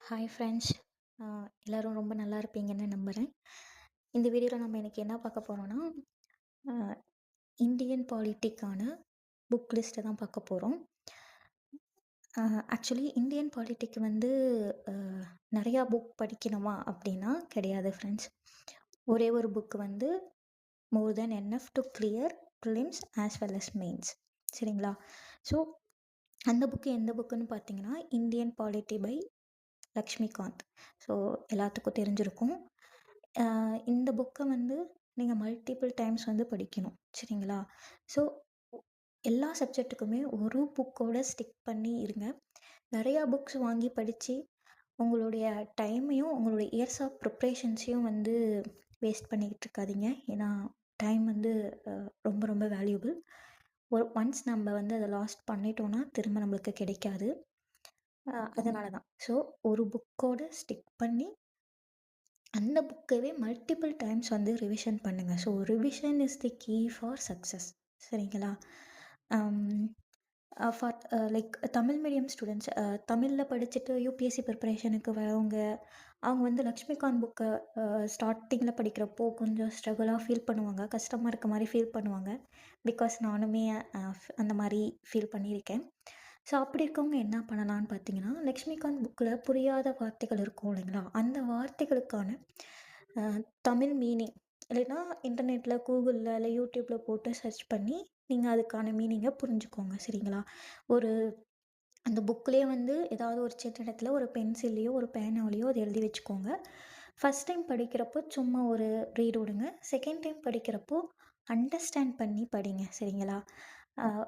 Hi friends. எல்லோரும் ரொம்ப நல்லா இருப்பீங்கன்னு நம்புகிறேன். இந்த வீடியோவில் நம்ம இன்னைக்கு என்ன பார்க்க போகிறோம்னா, இந்தியன் பாலிட்டிக்கான புக் லிஸ்ட்டை தான் பார்க்க போகிறோம். ஆக்சுவலி இந்தியன் பாலிட்டிக் வந்து நிறையா புக் படிக்கணுமா அப்படின்னா கிடையாது ஃப்ரெண்ட்ஸ். ஒரே ஒரு புக் வந்து more than enough to clear prelims as well as mains. சரிங்களா? ஸோ அந்த புக்கு எந்த புக்குன்னு பார்த்தீங்கன்னா, Indian polity by Laxmikanth. So எல்லாத்துக்கும் தெரிஞ்சிருக்கும். இந்த புக்கை வந்து நீங்கள் மல்டிபிள் டைம்ஸ் வந்து படிக்கணும். சரிங்களா? ஸோ எல்லா சப்ஜெக்ட்டுக்குமே ஒரு புக்கோட ஸ்டிக் பண்ணி இருங்க. நிறையா புக்ஸ் வாங்கி படித்து உங்களுடைய டைமையும் உங்களுடைய இயர்ஸ் ஆஃப் ப்ரிப்ரேஷன்ஸையும் வந்து வேஸ்ட் பண்ணிக்கிட்டு இருக்காதீங்க. ஏன்னா டைம் வந்து ரொம்ப ரொம்ப வேல்யூபிள். ஒன்ஸ் நம்ம வந்து அதை லாஸ்ட் பண்ணிட்டோன்னா திரும்ப நம்மளுக்கு கிடைக்காது. அதனால தான். ஸோ ஒரு புக்கோட ஸ்டிக் பண்ணி அந்த புக்கவே மல்டிபிள் டைம்ஸ் வந்து ரிவிஷன் பண்ணுங்கள். So revision is the key for success. சரிங்களா? For like Tamil medium students, தமிழில் படிச்சுட்டு யூபிஎஸ்சி ப்ரிப்பரேஷனுக்கு வரவங்க, அவங்க வந்து லக்ஷ்மிகாந்த் புக்கை ஸ்டார்டிங்கில் படிக்கிறப்போ கொஞ்சம் ஸ்ட்ரகுளாக ஃபீல் பண்ணுவாங்க. கஷ்டமாக இருக்க மாதிரி ஃபீல் பண்ணுவாங்க. பிகாஸ் நானுமே அந்த மாதிரி ஃபீல் பண்ணியிருக்கேன். ஸோ அப்படி இருக்கவங்க என்ன பண்ணலான்னு பார்த்தீங்கன்னா, லக்ஷ்மிகாந்த் புக்கில் புரியாத வார்த்தைகள் இருக்கும் இல்லைங்களா? அந்த வார்த்தைகளுக்கான தமிழ் மீனிங் இல்லைன்னா இன்டர்நெட்டில் கூகுளில் இல்லை யூடியூப்பில் போட்டு சர்ச் பண்ணி நீங்கள் அதுக்கான மீனிங்கை புரிஞ்சுக்கோங்க. சரிங்களா? ஒரு அந்த புக்லேயே வந்து ஏதாவது ஒரு சின்ன இடத்துல ஒரு பென்சில்லையோ ஒரு பேனாவிலையோ அதை எழுதி வச்சுக்கோங்க. ஃபஸ்ட் டைம் படிக்கிறப்போ சும்மா ஒரு ரீட் விடுங்க. செகண்ட் டைம் படிக்கிறப்போ அண்டர்ஸ்டாண்ட் பண்ணி படிங்க. சரிங்களா?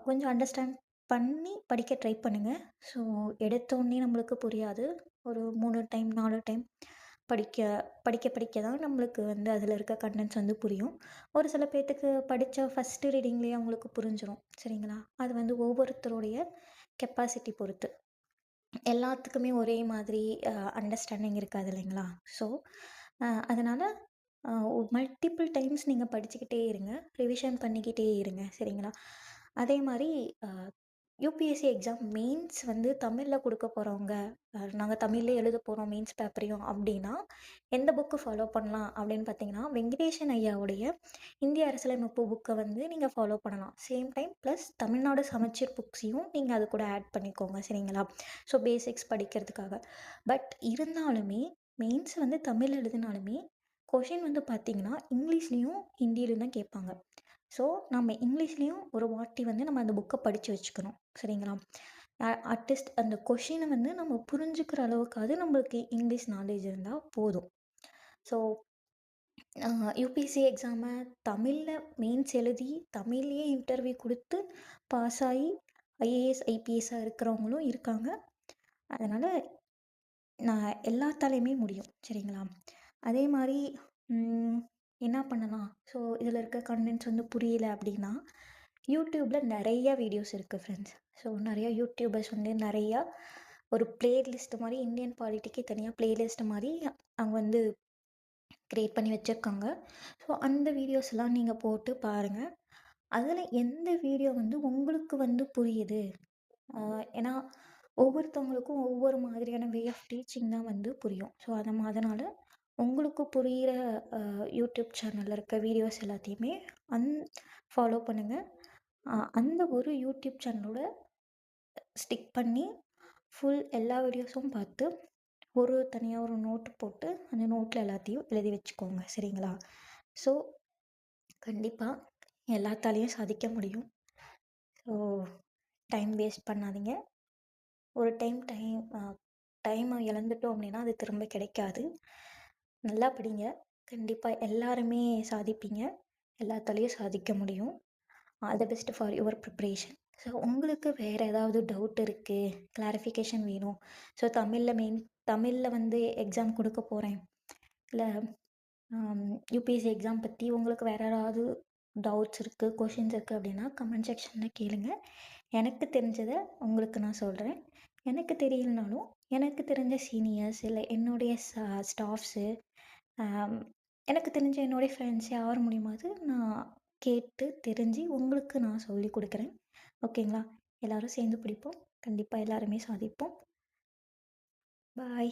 கொஞ்சம் அண்டர்ஸ்டாண்ட் பண்ணி படிக்க ட்ரை பண்ணுங்கள். ஸோ எடுத்தோடனே நம்மளுக்கு புரியாது. ஒரு 3 டைம் 4 டைம் படிக்க படிக்க படிக்க தான் நம்மளுக்கு வந்து அதில் இருக்க கண்டென்ட்ஸ் வந்து புரியும். ஒரு சில பேர்த்துக்கு படித்த ஃபஸ்ட்டு ரீடிங்லேயே அவங்களுக்கு புரிஞ்சிடும். சரிங்களா? அது வந்து ஒவ்வொருத்தருடைய கெப்பாசிட்டி பொறுத்து. எல்லாத்துக்குமே ஒரே மாதிரி அண்டர்ஸ்டாண்டிங் இருக்காது இல்லைங்களா? ஸோ அதனால் மல்டிபிள் டைம்ஸ் நீங்கள் படிச்சுக்கிட்டே இருங்க. ரிவிஷன் பண்ணிக்கிட்டே இருங்க. சரிங்களா? அதே மாதிரி யூபிஎஸ்சி எக்ஸாம் மெயின்ஸ் வந்து தமிழில் கொடுக்க போகிறவங்க, நாங்கள் தமிழ்லேயே எழுத போகிறோம் மெயின்ஸ் பேப்பரையும் அப்படின்னா எந்த புக்கு ஃபாலோ பண்ணலாம் அப்படின்னு பார்த்தீங்கன்னா, வெங்கடேஷன் ஐயாவுடைய இந்திய அரசியலமைப்பு புக்கை வந்து நீங்கள் ஃபாலோ பண்ணலாம். சேம் டைம் ப்ளஸ் தமிழ்நாடு சமச்சீர் புக்ஸையும் நீங்கள் அது கூட ஆட் பண்ணிக்கோங்க. சரிங்களா? ஸோ பேசிக்ஸ் படிக்கிறதுக்காக. பட் இருந்தாலுமே மெயின்ஸ் வந்து தமிழ் எழுதினாலுமே கொஷின் வந்து பார்த்தீங்கன்னா இங்கிலீஷ்லேயும் ஹிந்திலையும் தான் கேட்பாங்க. ஸோ நம்ம இங்கிலீஷ்லேயும் ஒரு வாட்டி வந்து நம்ம அந்த புக்கை படித்து வச்சுக்கணும். சரிங்களா? அட்லீஸ்ட் அந்த கொஷினை வந்து நம்ம புரிஞ்சுக்கிற அளவுக்காவது நம்மளுக்கு இங்கிலீஷ் நாலேஜ் இருந்தால் போதும். ஸோ யூபிஎஸ்சி எக்ஸாமை தமிழில் மெயின்ஸ் எழுதி தமிழ்லேயே இன்டர்வியூ கொடுத்து பாஸ் ஆகி ஐஏஎஸ் ஐபிஎஸ்ஸாக இருக்கிறவங்களும் இருக்காங்க. அதனால் நான் எல்லாத்தாலையுமே முடியும். சரிங்களா? அதே மாதிரி என்ன பண்ணலாம்? ஸோ இதில் இருக்க கண்டென்ட்ஸ் வந்து புரியல அப்படின்னா யூடியூப்பில் நிறைய வீடியோஸ் இருக்குது ஃப்ரெண்ட்ஸ். ஸோ நிறையா யூடியூபர்ஸ் வந்து நிறையா ஒரு பிளேலிஸ்ட் மாதிரி இந்தியன் பாலிட்டிக்கு தனியாக பிளேலிஸ்ட் மாதிரி அவங்க வந்து க்ரியேட் பண்ணி வச்சுருக்காங்க. ஸோ அந்த வீடியோஸ்லாம் நீங்கள் போட்டு பாருங்கள். அதில் எந்த வீடியோ வந்து உங்களுக்கு வந்து புரியுது? ஏன்னா ஒவ்வொருத்தவங்களுக்கும் ஒவ்வொரு மாதிரியான வே ஆஃப் டீச்சிங் தான் வந்து புரியும். ஸோ அதனால் உங்களுக்கு புரிகிற யூடியூப் சேனலில் இருக்க வீடியோஸ் எல்லாத்தையுமே ஃபாலோ பண்ணுங்கள். அந்த ஒரு யூடியூப் சேனலோட ஸ்டிக் பண்ணி ஃபுல் எல்லா வீடியோஸும் பார்த்து தனியாக ஒரு நோட்டு போட்டு அந்த நோட்டில் எல்லாத்தையும் எழுதி வச்சுக்கோங்க. சரிங்களா? ஸோ கண்டிப்பாக எல்லாத்தாலையும் சாதிக்க முடியும். ஸோ டைம் வேஸ்ட் பண்ணாதீங்க. ஒரு டைமை இழந்துட்டோம் அப்படின்னா அது திரும்ப கிடைக்காது. நல்லா படிங்க. கண்டிப்பாக எல்லாருமே சாதிப்பீங்க. எல்லாத்தாலையும் சாதிக்க முடியும். All the best for your preparation. So உங்களுக்கு வேறு ஏதாவது டவுட் இருக்குது, கிளாரிஃபிகேஷன் வேணும், ஸோ தமிழில் வந்து எக்ஸாம் கொடுக்க போகிறேன், இல்லை யூபிஎஸ்சி எக்ஸாம் பற்றி உங்களுக்கு வேறு ஏதாவது டவுட்ஸ் இருக்குது, கொஷின்ஸ் இருக்குது அப்படின்னா கமெண்ட் செக்ஷனில் கேளுங்க. எனக்கு தெரிஞ்சதை உங்களுக்கு நான் சொல்கிறேன். எனக்கு தெரியலனாலும் எனக்கு தெரிஞ்ச சீனியர்ஸ் இல்லை என்னுடைய ஸ்டாஃப்ஸு, எனக்கு தெரிஞ்ச என்னுடைய ஃப்ரெண்ட்ஸ் யார் மூலியமாவது நான் கேட்டு தெரிஞ்சு உங்களுக்கு நான் சொல்லி கொடுக்குறேன். ஓகேங்களா? எல்லோரும் சேர்ந்து படிப்போம். கண்டிப்பாக எல்லாருமே சாதிப்போம். பாய்.